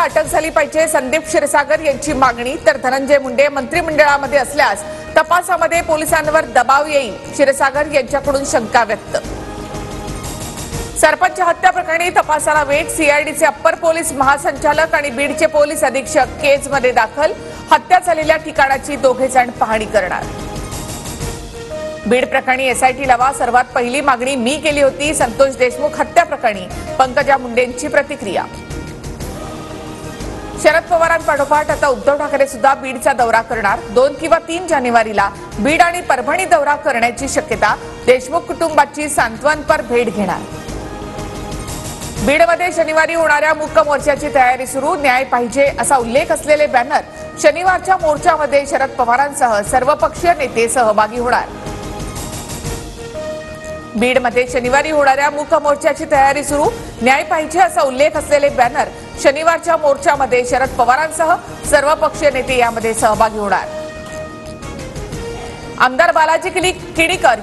अटक झाली पाहिजे, संदीप क्षीरसागर यांची मागणी. तर धनंजय मुंडे मंत्रिमंडळामध्ये असल्यास तपासामध्ये पोलिसांवर दबाव येईल, क्षीरसागर यांच्याकडून शंका व्यक्त. सरपंच हत्या प्रकरणी तपासाला वेग, सीआयडीचे अप्पर पोलीस महासंचालक आणि बीडचे पोलीस अधीक्षक केजमध्ये दाखल. हत्या झालेल्या ठिकाणाची दोघे जण पाहणी करणार. बीड प्रकरणी एसआयटी लावा, सर्वात पहिली मागणी मी केली होती. संतोष देशमुख हत्या प्रकरणी पंकजा मुंडेंची प्रतिक्रिया. शरद पवारांपाठोपाठ आता उद्धव ठाकरे सुद्धा बीडचा दौरा करणार. 2 किंवा 3 जानेवारीला बीड आणि परभणी दौरा करण्याची शक्यता. देशमुख कुटुंबाची सांत्वनपर भेट घेणार. बीडमध्ये शनिवारी होणाऱ्या मूक मोर्चाची तयारी सुरू. न्याय पाहिजे असा उल्लेख असलेले बॅनर. शनिवारच्या मोर्चामध्ये शरद पवारांसह सर्वपक्षीय नेते सहभागी होणार. बीडमध्ये शनिवारी होणाऱ्या मूक मोर्चाची तयारी सुरू. न्याय पाहिजे असा उल्लेख असलेले बॅनर. शनिवारच्या मोर्चामध्ये शरद पवारांसह सर्वपक्षीय नेते यामध्ये सहभागी होणार. आमदार बालाजी किणीकर